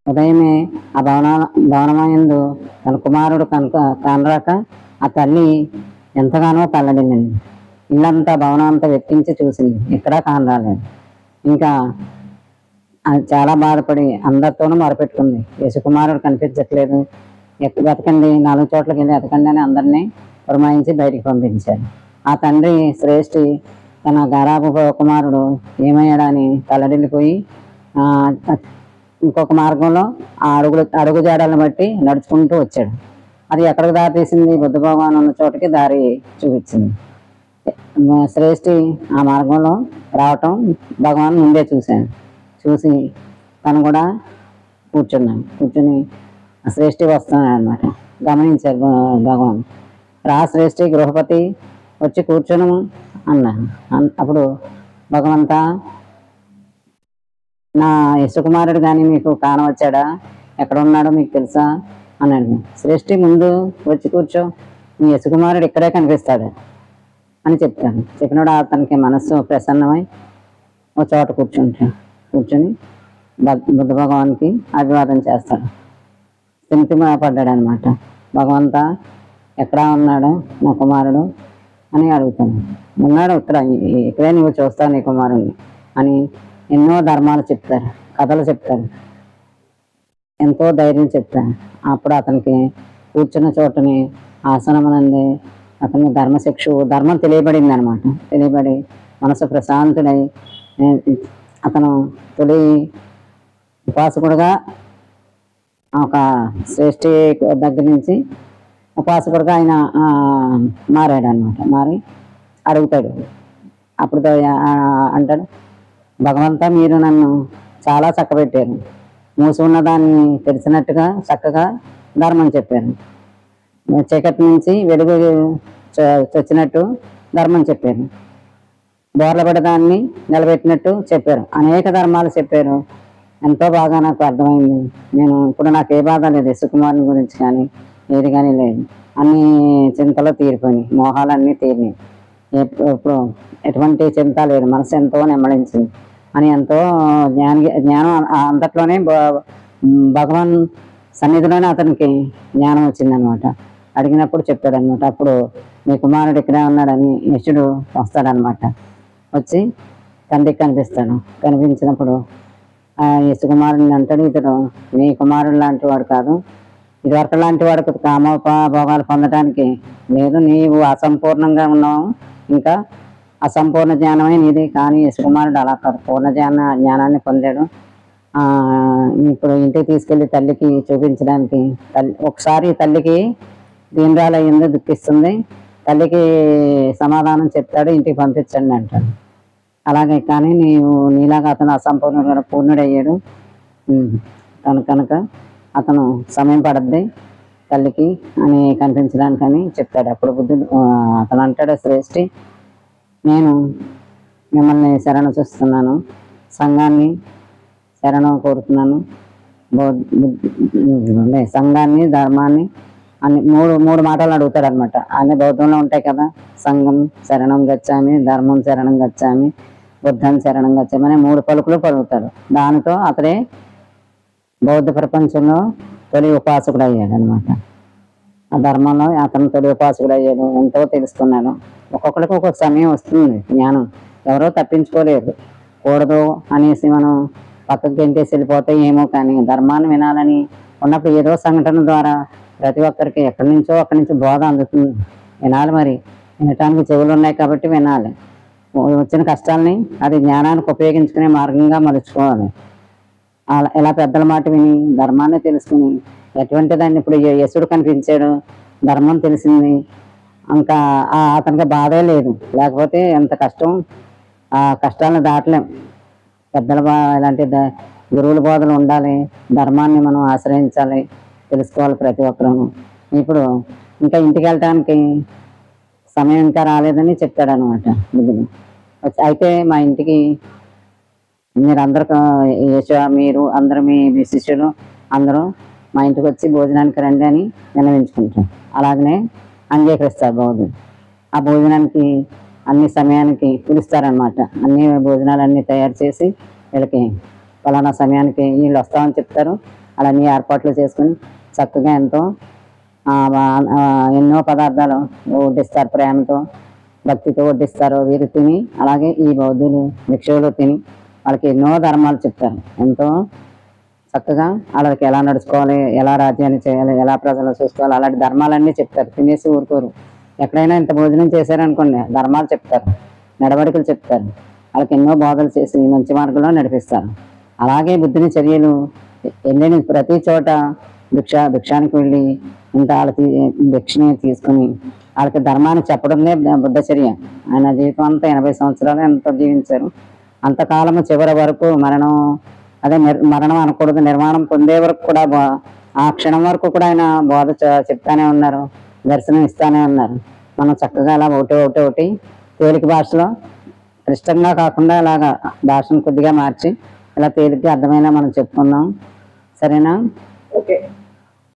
ఉదయమే ఆ భవనమందు తన కుమారుడు కనుక కానరాక ఆ తల్లి ఎంతగానో తల్లడిల్లింది. ఇల్లంతా భవనం అంతా వెక్కించి చూసింది, ఎక్కడా కానరాలేదు. ఇంకా చాలా బాధపడి అందరితోనూ మొరపెట్టుకుంది, యేసుకుమారుడు కనిపించట్లేదు, వెతకండి, 4 చోట్లకి వెళ్ళి వెతకండి అని అందరినీ పురమాయించి బయటికి పంపించారు. ఆ తండ్రి శ్రేష్ఠి తన గారాబు కుమారుడు ఏమయ్యాడని తల్లడిల్లిపోయి ఇంకొక మార్గంలో ఆ అడుగు జాడలను బట్టి నడుచుకుంటూ వచ్చాడు. అది ఎక్కడికి దారి తీసింది? బుద్ధ భగవాన్ ఉన్న చోటకి దారి చూపించింది. శ్రేష్ఠి ఆ మార్గంలో రావటం భగవాన్ ముందే చూసి తను కూడా కూర్చుని శ్రేష్ఠి వస్తున్నాడు అనమాట. గమనించారు భగవాన్. రా శ్రేష్ఠి, గృహపతి వచ్చి కూర్చొని అన్నాను. అప్పుడు భగవంతా, నా యశకుమారుడు కానీ మీకు కానవచ్చాడా? ఎక్కడ ఉన్నాడో మీకు తెలుసా అన్నాడు. శ్రేష్ఠి, ముందు వచ్చి కూర్చో, మీ యశకుమారుడు ఇక్కడే కనిపిస్తాడు అని చెప్తాను. చెప్పినప్పుడు అతనికి మనస్సు ప్రసన్నమై ఒక చోట కూర్చొని బుద్ధ భగవాన్కి అభివాదం చేస్తాడు. పడ్డాడు అనమాట. భగవంతా, ఎక్కడ ఉన్నాడు నా కుమారుడు అని అడుగుతాను. ఉన్నాడు, ఇక్కడే నువ్వు చూస్తావు నీ కుమారుడిని అని ఎన్నో ధర్మాలు చెప్తారు, కథలు చెప్తారు, ఎంతో ధైర్యం చెప్తారు. అప్పుడు అతనికి కూర్చున్న చోటని ఆసనమునంది అతనికి ధర్మం తెలియబడింది అనమాట. తెలియబడి మనసు ప్రశాంతుడై అతను తొలి ఉపాసకుడుగా ఒక శ్రేష్ఠి దగ్గర నుంచి ఉపాసకుడుగా ఆయన మారాడు అనమాట. మారి అడుగుతాడు. అప్పుడు అంటాడు, భగవంతా, మీరు నన్ను చాలా చక్కబెట్టారు, మూసి ఉన్న దాన్ని తెలిసినట్టుగా చక్కగా ధర్మం చెప్పారు, చీకటి నుంచి వెలుగు వచ్చినట్టు ధర్మం చెప్పారు, బోర్లపడదాన్ని నిలబెట్టినట్టు చెప్పారు, అనేక ధర్మాలు చెప్పారు. ఎంతో బాగా నాకు అర్థమైంది. ఇప్పుడు నాకు ఏ బాధ లేదు, యశకుమారుని గురించి కానీ ఏది కానీ లేదు. అన్ని చింతలు తీరిపోయినాయి, మోహాలన్నీ తీరినాయి, ఇప్పుడు ఎటువంటి చింత లేదు, మనసు ఎంతో నెమ్మడించింది అని ఎంతో జ్ఞానం అంతట్లోనే భగవాన్ సన్నిధిలోనే అతనికి జ్ఞానం వచ్చిందనమాట. అడిగినప్పుడు చెప్పాడనమాట. అప్పుడు మీ కుమారుడు ఇక్కడే ఉన్నాడని యశుడు వస్తాడనమాట. వచ్చి తండ్రికి కనిపిస్తాడు. కనిపించినప్పుడు ఆ యశకుమారుడిని అంటాడు, ఇతడు నీ కుమారుడు లాంటి వాడు కాదు, ఇదివరకు లాంటి వాడు కామోపభోగాలు పొందడానికి లేదు, నీవు అసంపూర్ణంగా ఉన్నావు, ఇంకా అసంపూర్ణ జ్ఞానమే నీది. కానీ యశకుమారుడు అలా కాదు, పూర్ణ జ్ఞానాన్ని పొందాడు. ఇప్పుడు ఇంటికి తీసుకెళ్ళి తల్లికి చూపించడానికి, ఒకసారి తల్లికి దీనిరాలయ్యింది, దుఃఖిస్తుంది, తల్లికి సమాధానం చెప్తాడు, ఇంటికి పంపించండి అంటాడు. అలాగే కానీ నీలాగా అతను అసంపూర్ణుడు పూర్ణుడయ్యాడు కనుక అతను సమయం పడద్ది తల్లికి అని కనిపించడానికని చెప్తాడు. అప్పుడు బుద్ధుడు అతను అంటాడు, శ్రేష్ఠి, నేను మిమ్మల్ని శరణ చూస్తున్నాను, సంఘాన్ని శరణం కోరుతున్నాను, సంఘాన్ని, ధర్మాన్ని అని మూడు మాటలు అడుగుతాడు అనమాట. అన్ని బౌద్ధంలో ఉంటాయి కదా, సంఘం శరణం గచ్చామి, ధర్మం శరణం గచ్చామి, బుద్ధం శరణం గచ్చామి అని 3 పలుకులు పలుకుతాడు. దానితో అతడే బౌద్ధ ప్రపంచంలో తొలి ఉపాసకుడు అయ్యాడు అనమాట. ఆ ధర్మంలో అతను తొలి ఉపాసకుడు అయ్యాడు, ఎంతో తెలుసుకున్నాడు. ఒక్కొక్కరికి ఒక్కొక్క సమయం వస్తుంది జ్ఞానం, ఎవరో తప్పించుకోలేరు. కూడదు అనేసి మనం పక్కకి గెంటేసి వెళ్ళిపోతే ఏమో, కానీ ధర్మాన్ని వినాలని ఉన్నప్పుడు ఏదో సంఘటన ద్వారా ప్రతి ఒక్కరికి అక్కడి నుంచి బోధ అందుతుంది. వినాలి, మరి వినటానికి చెవులు ఉన్నాయి కాబట్టి వినాలి. వచ్చిన కష్టాలని అది జ్ఞానానికి ఉపయోగించుకునే మార్గంగా మలుచుకోవాలి. ఇలా పెద్దల మాట విని ధర్మాన్ని తెలుసుకుని ఎటువంటి దాన్ని, ఇప్పుడు యశుడు కనిపించాడు, ధర్మం తెలిసింది, ఇంకా అతనికి బాధే లేదు. లేకపోతే ఎంత కష్టం, ఆ కష్టాలను దాటలేం. పెద్దల ఇలాంటి గురువుల బోధలు ఉండాలి, ధర్మాన్ని మనం ఆశ్రయించాలి, తెలుసుకోవాలి ప్రతి ఒక్కరూ. ఇప్పుడు ఇంకా ఇంటికి వెళ్ళటానికి సమయం ఇంకా రాలేదని చెప్తాడు అనమాట బుద్ధుడు. అయితే మా ఇంటికి మీరు అందరూ మీ శిష్యులు అందరూ మా ఇంటికి వచ్చి భోజనానికి రండి అని విన్నవించుకుంటాం. అలాగనే అంగీకరిస్తారు బౌద్ధుడు. ఆ భోజనానికి అన్ని సమయానికి పిలుస్తారనమాట. అన్ని భోజనాలన్నీ తయారు చేసి వీళ్ళకి ఫలానా సమయానికి వీళ్ళు వస్తామని చెప్తారు. అలాన్నీ ఏర్పాట్లు చేసుకుని చక్కగా ఎంతో ఎన్నో పదార్థాలు వడ్డిస్తారు, ప్రేమతో భక్తితో వడ్డిస్తారు. వీరు తిని అలాగే ఈ బౌద్ధులు భిక్షువులు తిని వాళ్ళకి ఎన్నో ధర్మాలు చెప్తారు. ఎంతో చక్కగా వాళ్ళకి ఎలా నడుచుకోవాలి, ఎలా రాజ్యాన్ని చేయాలి, ఎలా ప్రజలు చూసుకోవాలి, అలాంటి ధర్మాలన్నీ చెప్తారు. తినేసి ఊరుకోరు. ఎక్కడైనా ఇంత భోజనం చేశారనుకోండి ధర్మాలు చెప్తారు, నడవడికలు చెప్తారు. వాళ్ళకి ఎన్నో బోధలు చేసి మంచి మార్గంలో నడిపిస్తారు. అలాగే బుద్ధుని చర్యలు ఎన్ని ప్రతి చోట భిక్షానికి వెళ్ళి ఇంత వాళ్ళకి భిక్షని తీసుకుని వాళ్ళకి ధర్మాన్ని చెప్పడమే బుద్ధ చర్య. ఆయన జీవితం అంతా 80 సంవత్సరాలు ఎంతో జీవించారు. అంతకాలము చివరి వరకు మరణం అనకూడదు, నిర్మాణం పొందే వరకు కూడా ఆ క్షణం వరకు కూడా ఆయన బోధ చెప్తానే ఉన్నారు, దర్శనం ఇస్తానే ఉన్నారు. మనం చక్కగా అలా ఒకటి తేలిక భాషలో క్లిష్టంగా కాకుండా ఇలాగా భాషను కొద్దిగా మార్చి ఇలా తేలిక అర్థమైనా మనం చెప్పుకుందాం. సరేనా? ఓకే.